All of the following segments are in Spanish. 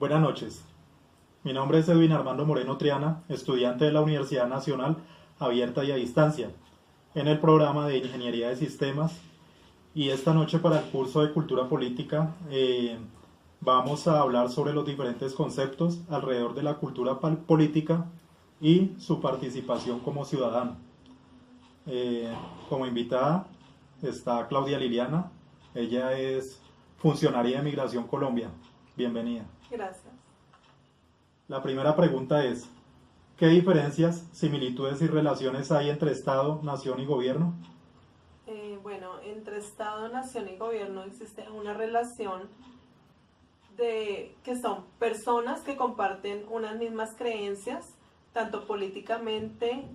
Buenas noches. Mi nombre es Edwin Armando Moreno Triana, estudiante de la Universidad Nacional Abierta y a Distancia, en el programa de Ingeniería de Sistemas. Y esta noche para el curso de Cultura Política vamos a hablar sobre los diferentes conceptos alrededor de la cultura política y su participación como ciudadano. Como invitada está Claudia Liliana. Ella es funcionaria de Migración Colombia. Bienvenida. Gracias. La primera pregunta es, ¿qué diferencias, similitudes y relaciones hay entre Estado, nación y gobierno? Bueno, entre Estado, nación y gobierno existe una relación de que son personas que comparten unas mismas creencias, tanto políticamente,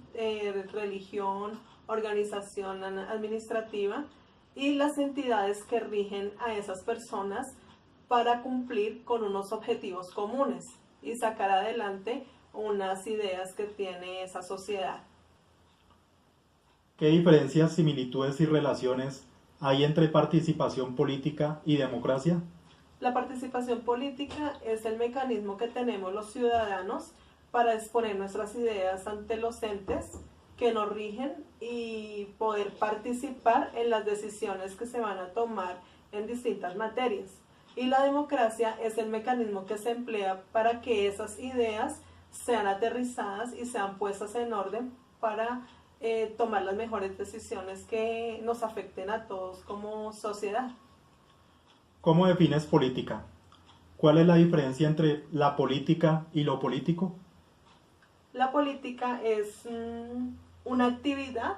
religión, organización administrativa, y las entidades que rigen a esas personas para cumplir con unos objetivos comunes y sacar adelante unas ideas que tiene esa sociedad. ¿Qué diferencias, similitudes y relaciones hay entre participación política y democracia? La participación política es el mecanismo que tenemos los ciudadanos para exponer nuestras ideas ante los entes que nos rigen y poder participar en las decisiones que se van a tomar en distintas materias. Y la democracia es el mecanismo que se emplea para que esas ideas sean aterrizadas y sean puestas en orden para tomar las mejores decisiones que nos afecten a todos como sociedad. ¿Cómo defines política? ¿Cuál es la diferencia entre la política y lo político? La política es una actividad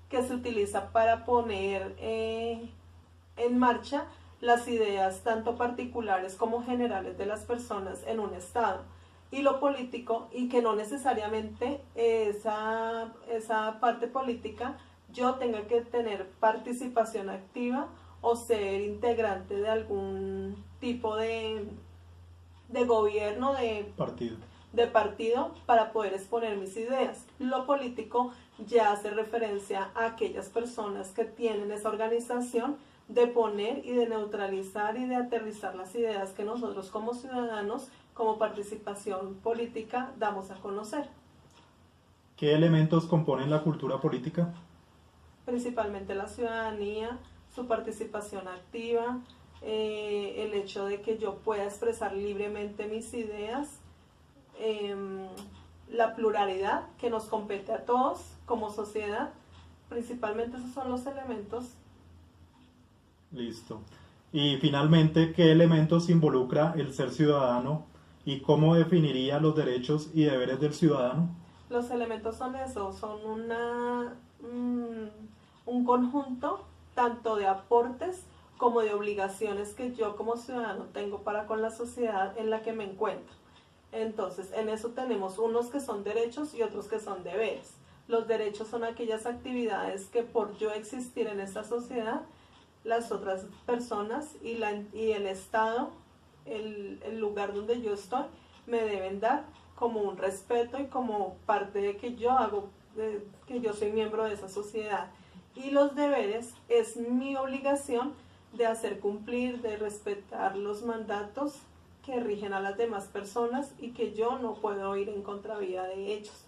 que se utiliza para poner en marcha las ideas tanto particulares como generales de las personas en un estado. Y lo político, y que no necesariamente esa parte política yo tenga que tener participación activa o ser integrante de algún tipo de gobierno, de partido para poder exponer mis ideas. Lo político ya hace referencia a aquellas personas que tienen esa organización de poner y de neutralizar y de aterrizar las ideas que nosotros como ciudadanos, como participación política, damos a conocer. ¿Qué elementos componen la cultura política? Principalmente la ciudadanía, su participación activa, el hecho de que yo pueda expresar libremente mis ideas, la pluralidad que nos compete a todos como sociedad. Principalmente esos son los elementos. Listo. Y finalmente, ¿qué elementos involucra el ser ciudadano y cómo definiría los derechos y deberes del ciudadano? Los elementos son eso, son un conjunto tanto de aportes como de obligaciones que yo como ciudadano tengo para con la sociedad en la que me encuentro. Entonces, en eso tenemos unos que son derechos y otros que son deberes. Los derechos son aquellas actividades que por yo existir en esta sociedad, las otras personas y el Estado, el lugar donde yo estoy, me deben dar como un respeto y como parte de que yo hago, que yo soy miembro de esa sociedad. Y los deberes es mi obligación de hacer cumplir, de respetar los mandatos que rigen a las demás personas y que yo no puedo ir en contravía de ellos.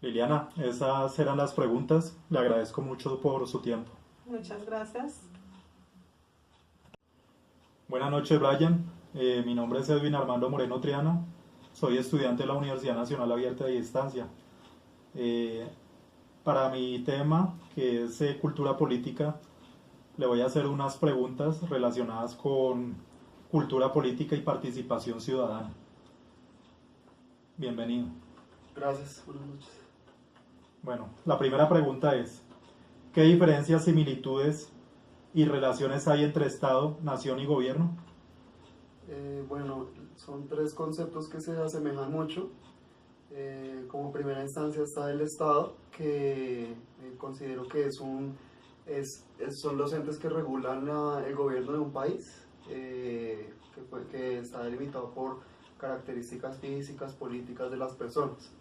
Liliana, esas eran las preguntas. Le agradezco mucho por su tiempo. Muchas gracias. Buenas noches, Brian. Mi nombre es Edwin Armando Moreno Triana. Soy estudiante de la Universidad Nacional Abierta y a Distancia. Para mi tema, que es cultura política, le voy a hacer unas preguntas relacionadas con cultura política y participación ciudadana. Bienvenido. Gracias, buenas noches. Bueno, la primera pregunta es, ¿qué diferencias, similitudes y relaciones hay entre Estado, nación y gobierno? Bueno, son tres conceptos que se asemejan mucho. Como primera instancia está el Estado, que considero que son los entes que regulan el gobierno de un país, que está delimitado por características físicas, políticas de las personas.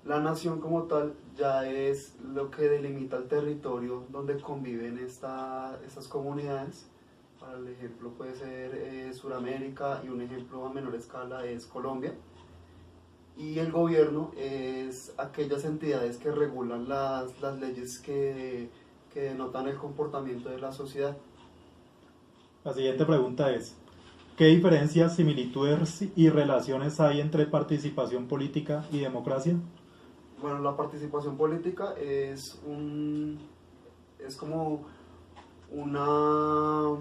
La nación como tal ya es lo que delimita el territorio donde conviven estas comunidades. Para el ejemplo puede ser Sudamérica, y un ejemplo a menor escala es Colombia. Y el gobierno es aquellas entidades que regulan las leyes que denotan el comportamiento de la sociedad. La siguiente pregunta es, ¿qué diferencias, similitudes y relaciones hay entre participación política y democracia? Bueno, la participación política es como una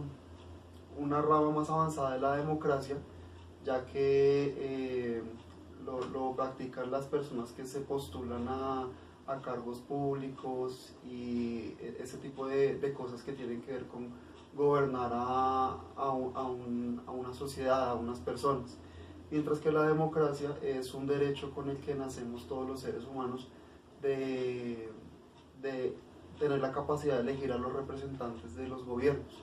rama más avanzada de la democracia, ya que lo practican las personas que se postulan a cargos públicos y ese tipo de cosas que tienen que ver con gobernar a una sociedad, a unas personas. Mientras que la democracia es un derecho con el que nacemos todos los seres humanos de tener la capacidad de elegir a los representantes de los gobiernos.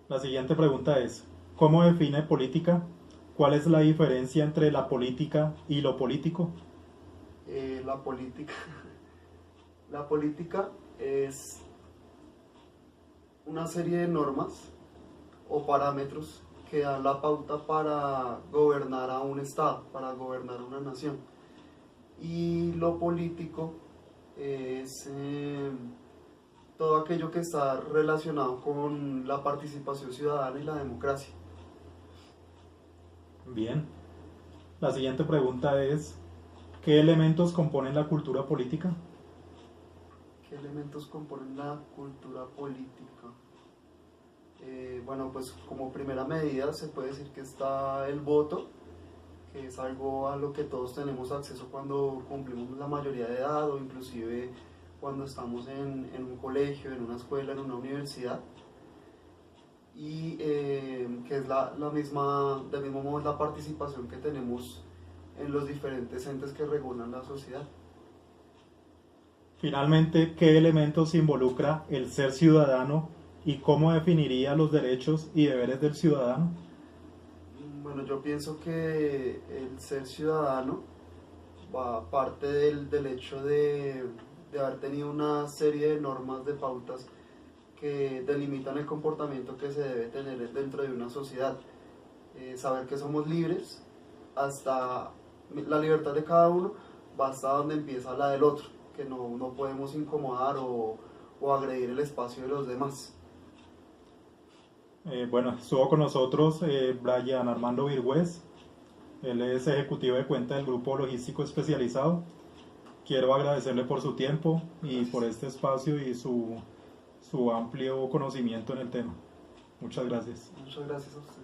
La siguiente pregunta es, ¿cómo define política? ¿Cuál es la diferencia entre la política y lo político? La política es una serie de normas o parámetros que dan la pauta para gobernar a un estado, para gobernar una nación. Y lo político es todo aquello que está relacionado con la participación ciudadana y la democracia. Bien. La siguiente pregunta es, ¿qué elementos componen la cultura política? ¿Qué elementos componen la cultura política? Bueno, pues como primera medida se puede decir que está el voto, que es algo a lo que todos tenemos acceso cuando cumplimos la mayoría de edad o inclusive cuando estamos en un colegio, en una escuela, en una universidad. Y que es del mismo modo la participación que tenemos en los diferentes entes que regulan la sociedad. Finalmente, ¿qué elementos involucra el ser ciudadano y cómo definiría los derechos y deberes del ciudadano? Bueno, yo pienso que el ser ciudadano va parte del hecho de haber tenido una serie de normas, de pautas que delimitan el comportamiento que se debe tener dentro de una sociedad. Saber que somos libres, hasta la libertad de cada uno va hasta donde empieza la del otro, que no podemos incomodar o agredir el espacio de los demás. Bueno, estuvo con nosotros Brian Armando Virgües, él es ejecutivo de cuenta del Grupo Logístico Especializado. Quiero agradecerle por su tiempo y por este espacio y su amplio conocimiento en el tema. Muchas gracias. Muchas gracias a usted.